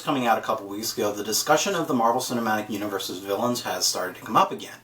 coming out a couple weeks ago, the discussion of the Marvel Cinematic Universe's villains has started to come up again.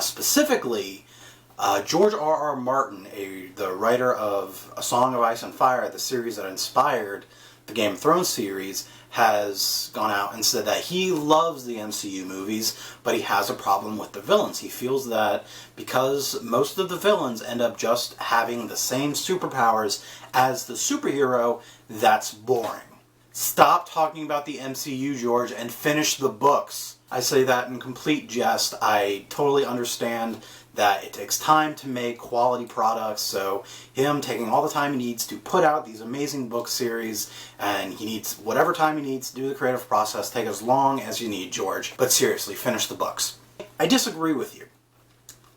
Specifically, George R.R. Martin, the writer of A Song of Ice and Fire, the series that inspired the Game of Thrones series, has gone out and said that he loves the MCU movies, but he has a problem with the villains. He feels that because most of the villains end up just having the same superpowers as the superhero, that's boring. Stop talking about the MCU, George, and finish the books. I say that in complete jest. I totally understand that it takes time to make quality products, so him taking all the time he needs to put out these amazing book series, and he needs whatever time he needs to do the creative process, take as long as you need, George. But seriously, finish the books. I disagree with you.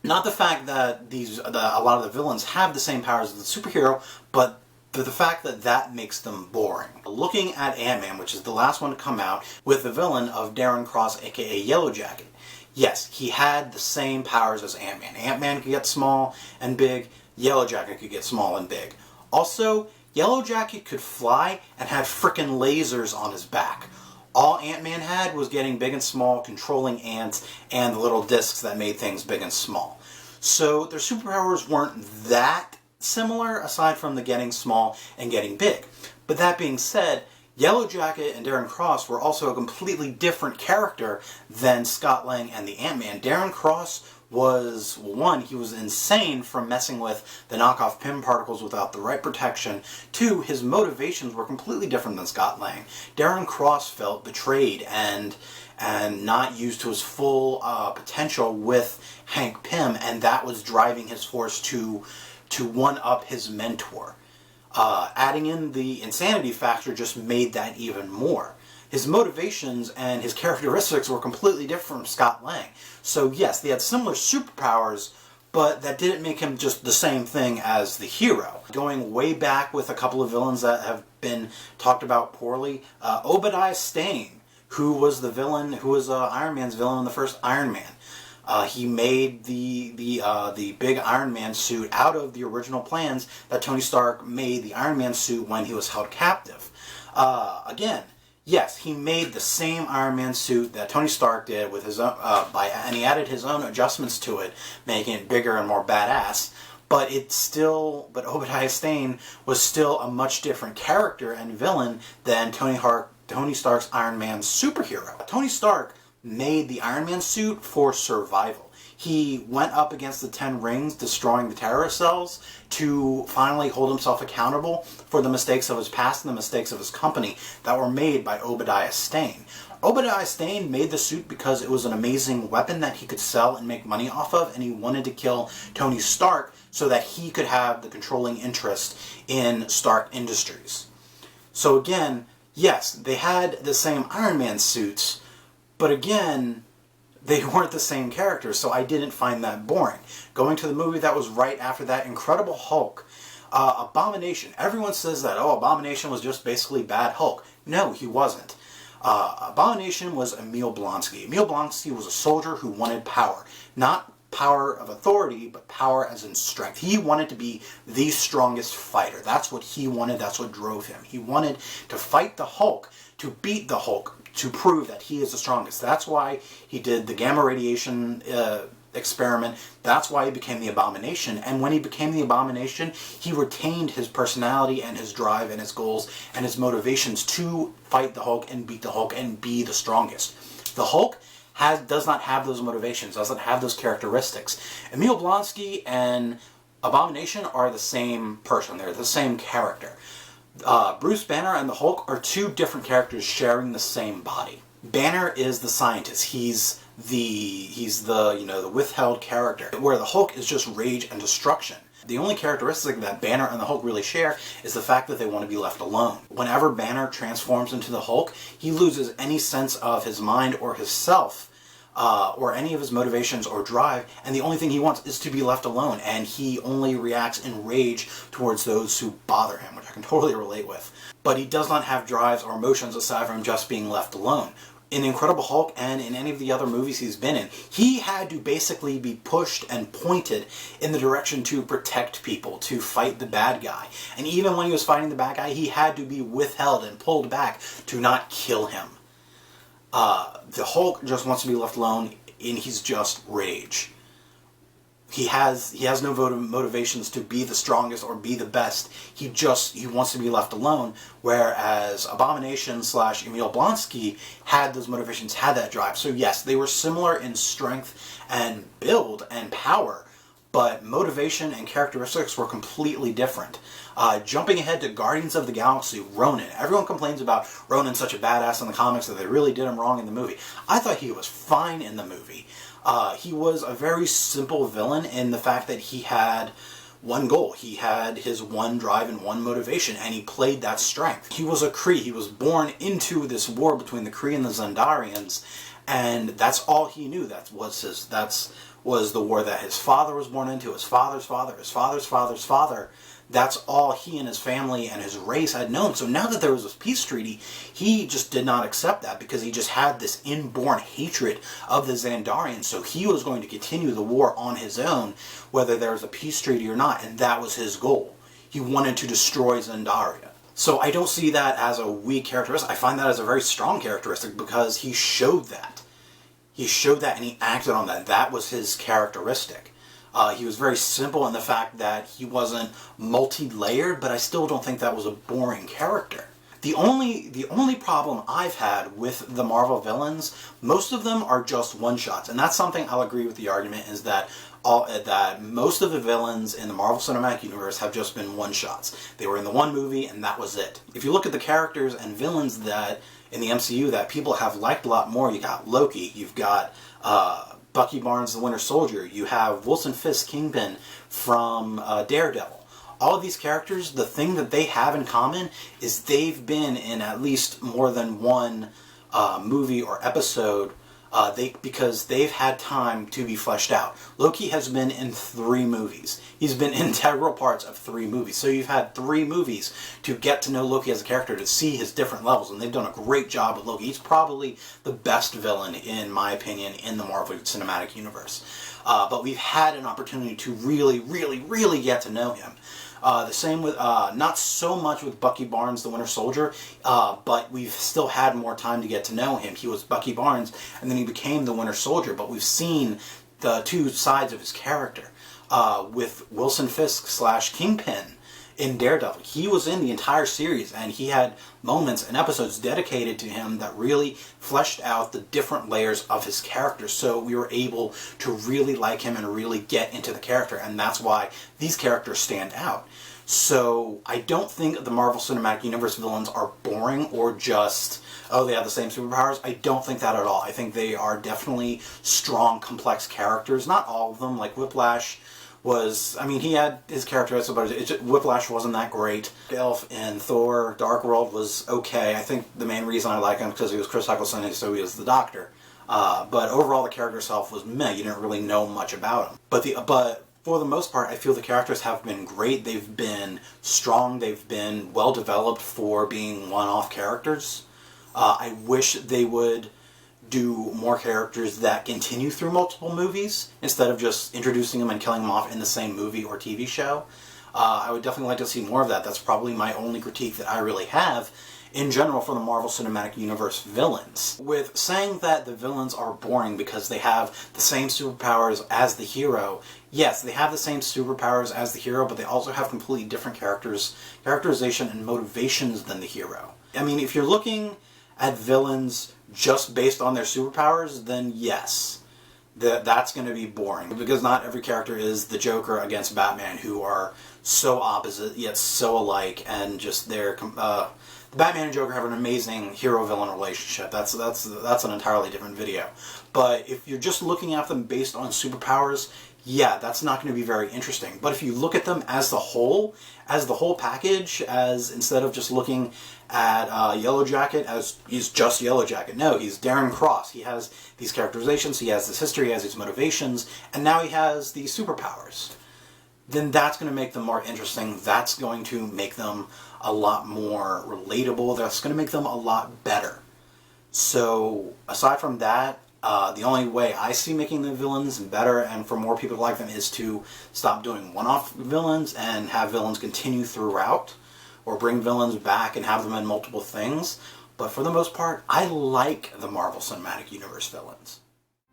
Not the fact that a lot of the villains have the same powers as the superhero, but the fact that that makes them boring. Looking at Ant-Man, which is the last one to come out, with the villain of Darren Cross, aka Yellow Jacket. Yes, he had the same powers as Ant-Man. Ant-Man could get small and big, Yellow Jacket could get small and big. Also, Yellow Jacket could fly and had frickin' lasers on his back. All Ant-Man had was getting big and small, controlling ants, and the little discs that made things big and small. So their superpowers weren't that similar, aside from the getting small and getting big. But that being said, Yellow Jacket and Darren Cross were also a completely different character than Scott Lang and the Ant-Man. Darren Cross was, one, he was insane from messing with the knockoff Pym particles without the right protection. Two, his motivations were completely different than Scott Lang. Darren Cross felt betrayed and not used to his full potential with Hank Pym, and that was driving his force to one-up his mentor. Adding in the insanity factor just made that even more. His motivations and his characteristics were completely different from Scott Lang. So yes, they had similar superpowers, but that didn't make him just the same thing as the hero. Going way back with a couple of villains that have been talked about poorly, Obadiah Stane, who was the villain, who was Iron Man's villain in the first Iron Man. He made the big Iron Man suit out of the original plans that Tony Stark made the Iron Man suit when he was held captive. Again, yes, he made the same Iron Man suit that Tony Stark did with his own, and he added his own adjustments to it, making it bigger and more badass. But Obadiah Stane was still a much different character and villain than Tony Stark's Iron Man superhero. Tony Stark made the Iron Man suit for survival. He went up against the 10 rings, destroying the terrorist cells, to finally hold himself accountable for the mistakes of his past and the mistakes of his company that were made by Obadiah Stane. Obadiah Stane made the suit because it was an amazing weapon that he could sell and make money off of, and he wanted to kill Tony Stark so that he could have the controlling interest in Stark Industries. So again, yes, they had the same Iron Man suits, but again, they weren't the same characters, so I didn't find that boring. Going to the movie that was right after that, Incredible Hulk, Abomination. Everyone says that, oh, Abomination was just basically bad Hulk. No, he wasn't. Abomination was Emil Blonsky. Emil Blonsky was a soldier who wanted power. Not power of authority, but power as in strength. He wanted to be the strongest fighter. That's what he wanted. That's what drove him. He wanted to fight the Hulk, to beat the Hulk, to prove that he is the strongest. That's why he did the gamma radiation experiment. That's why he became the Abomination. And when he became the Abomination, he retained his personality and his drive and his goals and his motivations to fight the Hulk and beat the Hulk and be the strongest. The Hulk does not have those motivations, doesn't have those characteristics. Emil Blonsky and Abomination are the same person. They're the same character. Bruce Banner and the Hulk are two different characters sharing the same body. Banner is the scientist. He's the withheld character, where the Hulk is just rage and destruction. The only characteristic that Banner and the Hulk really share is the fact that they want to be left alone. Whenever Banner transforms into the Hulk, he loses any sense of his mind or his self, or any of his motivations or drive, and the only thing he wants is to be left alone, and he only reacts in rage towards those who bother him, which I can totally relate with. But he does not have drives or emotions aside from just being left alone. in Incredible Hulk and in any of the other movies he's been in, he had to basically be pushed and pointed in the direction to protect people, to fight the bad guy. And even when he was fighting the bad guy, he had to be withheld and pulled back to not kill him. The Hulk just wants to be left alone, and he's just rage. He has no motivations to be the strongest or be the best. He wants to be left alone. Whereas Abomination / Emil Blonsky had those motivations, had that drive. So yes, they were similar in strength and build and power, but motivation and characteristics were completely different. Jumping ahead to Guardians of the Galaxy, Ronan. Everyone complains about Ronan such a badass in the comics that they really did him wrong in the movie. I thought he was fine in the movie. He was a very simple villain in the fact that he had one goal. He had his one drive and one motivation, and he played that strength. He was a Kree. He was born into this war between the Kree and the Xandarians, and that's all he knew. That was the war that his father was born into, his father's father, his father's father's father. That's all he and his family and his race had known. So now that there was this peace treaty, he just did not accept that because he just had this inborn hatred of the Xandarians. So he was going to continue the war on his own, whether there was a peace treaty or not, and that was his goal. He wanted to destroy Xandaria. So I don't see that as a weak characteristic. I find that as a very strong characteristic because he showed that. He showed that and he acted on that. That was his characteristic. He was very simple in the fact that he wasn't multi-layered, but I still don't think that was a boring character. The only problem I've had with the Marvel villains, most of them are just one-shots, and that's something I'll agree with the argument, is that that most of the villains in the Marvel Cinematic Universe have just been one-shots. They were in the one movie, and that was it. If you look at the characters and villains that in the MCU that people have liked a lot more, you got Loki, you've got Bucky Barnes, the Winter Soldier. You have Wilson Fisk, Kingpin from Daredevil. All of these characters, the thing that they have in common is they've been in at least more than one movie or episode because they've had time to be fleshed out. Loki has been in 3 movies. He's been integral parts of 3 movies. So you've had 3 movies to get to know Loki as a character, to see his different levels, and they've done a great job with Loki. He's probably the best villain, in my opinion, in the Marvel Cinematic Universe. But we've had an opportunity to really, really, really get to know him. The same with, not so much with Bucky Barnes, the Winter Soldier, but we've still had more time to get to know him. He was Bucky Barnes, and then he became the Winter Soldier, but we've seen the 2 sides of his character. With Wilson Fisk / Kingpin in Daredevil, he was in the entire series, and he had moments and episodes dedicated to him that really fleshed out the different layers of his character, so we were able to really like him and really get into the character, and that's why these characters stand out. So I don't think the Marvel Cinematic Universe villains are boring or just, oh, they have the same superpowers. I don't think that at all. I think they are definitely strong, complex characters. Not all of them, like Whiplash was, I mean, he had his characteristics, but Whiplash wasn't that great. Elf in Thor Dark World was okay. I think the main reason I like him is because he was Chris Eccleston, so he was the Doctor. But overall, the character itself was meh. You didn't really know much about him. But for the most part, I feel the characters have been great. They've been strong. They've been well developed for being one-off characters. I wish they would do more characters that continue through multiple movies instead of just introducing them and killing them off in the same movie or TV show. I would definitely like to see more of that. That's probably my only critique that I really have in general for the Marvel Cinematic Universe villains. With saying that the villains are boring because they have the same superpowers as the hero, yes, they have the same superpowers as the hero, but they also have completely different characterization and motivations than the hero. I mean, if you're looking at villains just based on their superpowers, then yes, that's going to be boring. Because not every character is the Joker against Batman, who are so opposite yet so alike, and just the Batman and Joker have an amazing hero-villain relationship. That's an entirely different video. But if you're just looking at them based on superpowers, yeah, that's not going to be very interesting. But if you look at them as the whole package, as instead of just looking at Yellow Jacket as he's just Yellow Jacket, no, he's Darren Cross. He has these characterizations, he has this history, he has these motivations, and now he has these superpowers. Then that's going to make them more interesting. That's going to make them a lot more relatable. That's going to make them a lot better. So aside from that, the only way I see making the villains better and for more people to like them is to stop doing one-off villains and have villains continue throughout, or bring villains back and have them in multiple things. But for the most part, I like the Marvel Cinematic Universe villains.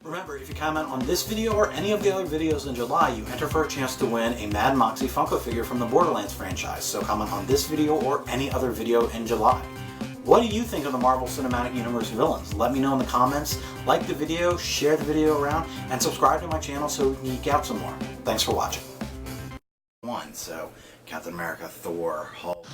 Remember, if you comment on this video or any of the other videos in July, you enter for a chance to win a Mad Moxie Funko figure from the Borderlands franchise. So comment on this video or any other video in July. What do you think of the Marvel Cinematic Universe villains? Let me know in the comments. Like the video, share the video around, and subscribe to my channel so we can geek out some more. Thanks for watching. So Captain America, Thor, Hulk.